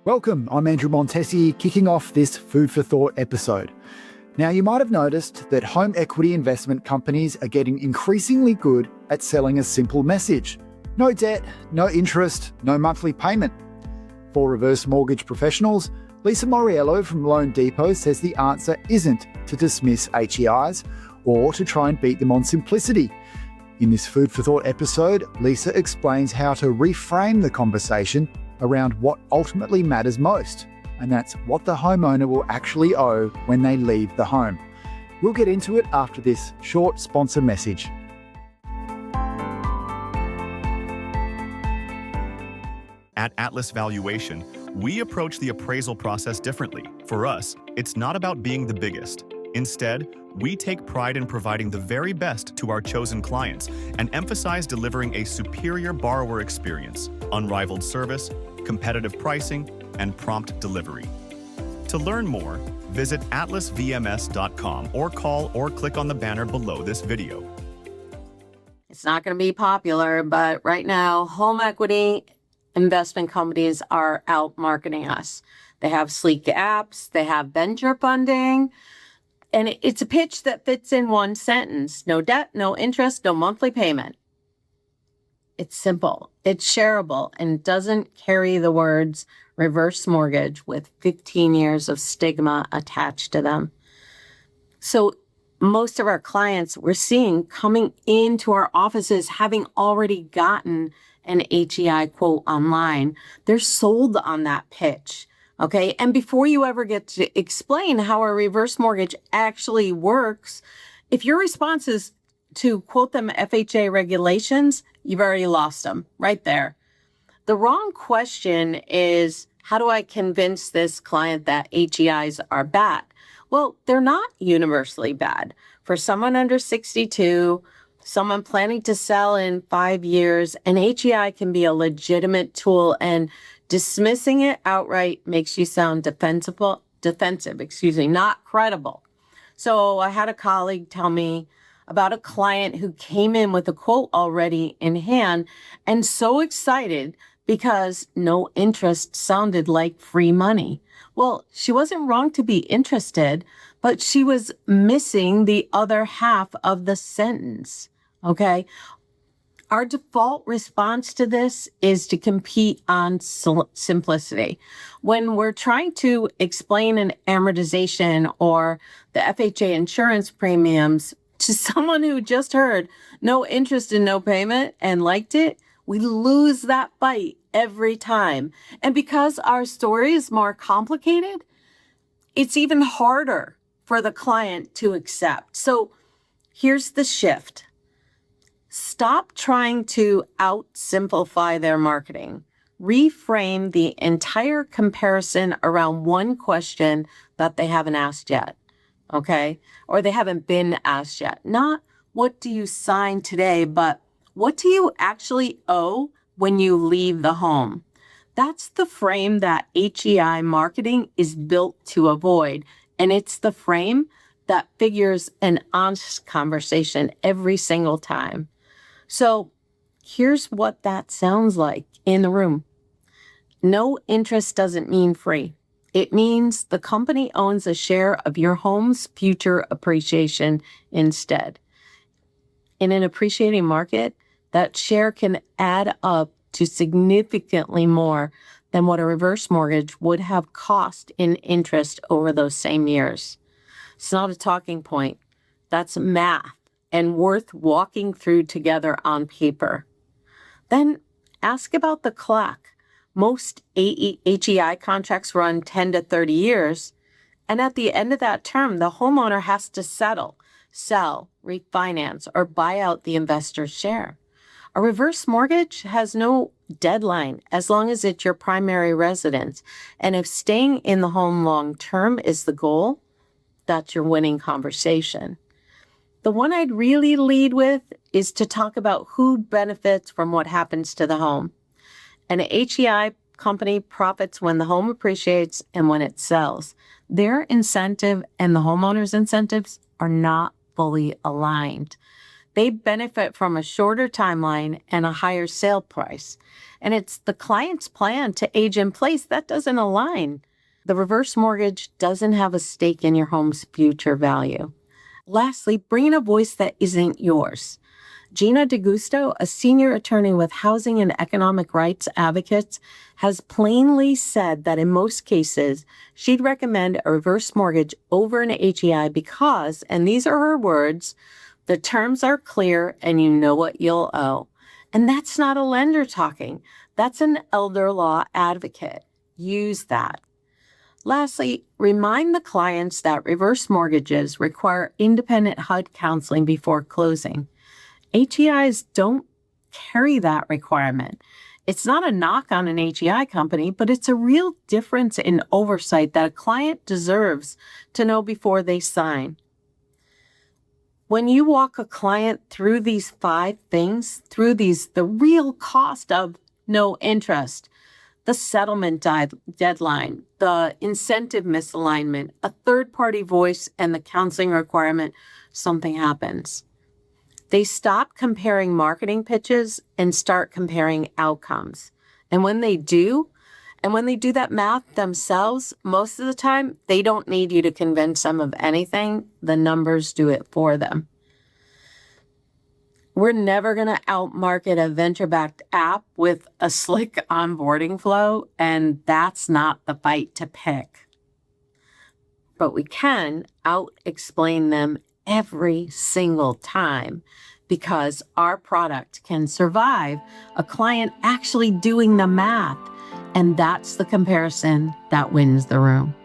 Welcome, I'm Andrew Montesi, kicking off this Food for Thought episode. Now, you might have noticed that home equity investment companies are getting increasingly good at selling a simple message. No debt, no interest, no monthly payment. For reverse mortgage professionals, Lisa Moriello from LoanDepot says the answer isn't to dismiss HEIs or to try and beat them on simplicity. In this Food for Thought episode, Lisa explains how to reframe the conversation around what ultimately matters most, and that's what the homeowner will actually owe when they leave the home. We'll get into it after this short sponsor message. At Atlas Valuation, we approach the appraisal process differently. For us, it's not about being the biggest. Instead, we take pride in providing the very best to our chosen clients and emphasize delivering a superior borrower experience, unrivaled service, competitive pricing, and prompt delivery. To learn more, visit atlasvms.com or call or click on the banner below this video. It's not going to be popular, but right now, home equity investment companies are out marketing us. They have sleek apps, they have venture funding, and it's a pitch that fits in one sentence. No debt, no interest, no monthly payment. It's simple, it's shareable, and doesn't carry the words reverse mortgage with 15 years of stigma attached to them. So most of our clients we're seeing coming into our offices having already gotten an HEI quote online. They're sold on that pitch. Okay. And before you ever get to explain how a reverse mortgage actually works, if your response is to quote them FHA regulations, you've already lost them right there. The wrong question is, how do I convince this client that HEIs are bad? Well, they're not universally bad. For someone under 62, someone planning to sell in 5 years, an HEI can be a legitimate tool, and dismissing it outright makes you sound defensive, not credible. So I had a colleague tell me about a client who came in with a quote already in hand and so excited because no interest sounded like free money. Well, she wasn't wrong to be interested, but she was missing the other half of the sentence. Okay. Our default response to this is to compete on simplicity. When we're trying to explain an amortization or the FHA insurance premiums to someone who just heard no interest and no payment and liked it, we lose that fight every time. And because our story is more complicated, it's even harder for the client to accept. So here's the shift. Stop trying to out-simplify their marketing. Reframe the entire comparison around one question that they haven't asked yet, okay? Or they haven't been asked yet. Not what do you sign today, but what do you actually owe when you leave the home? That's the frame that HEI marketing is built to avoid, and it's the frame that figures an honest conversation every single time. So here's what that sounds like in the room. No interest doesn't mean free. It means the company owns a share of your home's future appreciation instead. In an appreciating market, that share can add up to significantly more than what a reverse mortgage would have cost in interest over those same years. It's not a talking point. That's math. And worth walking through together on paper. Then ask about the clock. Most HEI contracts run 10 to 30 years, and at the end of that term, the homeowner has to settle, sell, refinance, or buy out the investor's share. A reverse mortgage has no deadline as long as it's your primary residence, and if staying in the home long term is the goal, that's your winning conversation. The one I'd really lead with is to talk about who benefits from what happens to the home. An HEI company profits when the home appreciates and when it sells. Their incentive and the homeowner's incentives are not fully aligned. They benefit from a shorter timeline and a higher sale price. And it's the client's plan to age in place that doesn't align. The reverse mortgage doesn't have a stake in your home's future value. Lastly, bring in a voice that isn't yours. Gina DeGusto, a senior attorney with Housing and Economic Rights Advocates, has plainly said that in most cases, she'd recommend a reverse mortgage over an HEI because, and these are her words, the terms are clear and you know what you'll owe. And that's not a lender talking. That's an elder law advocate. Use that. Lastly, remind the clients that reverse mortgages require independent HUD counseling before closing. HEIs don't carry that requirement. It's not a knock on an HEI company, but it's a real difference in oversight that a client deserves to know before they sign. When you walk a client through these 5 things, the real cost of no interest, the settlement deadline, the incentive misalignment, a third-party voice, and the counseling requirement, something happens. They stop comparing marketing pitches and start comparing outcomes. And when they do that math themselves, most of the time, they don't need you to convince them of anything. The numbers do it for them. We're never going to outmarket a venture-backed app with a slick onboarding flow, and that's not the fight to pick. But we can out-explain them every single time because our product can survive a client actually doing the math. And that's the comparison that wins the room.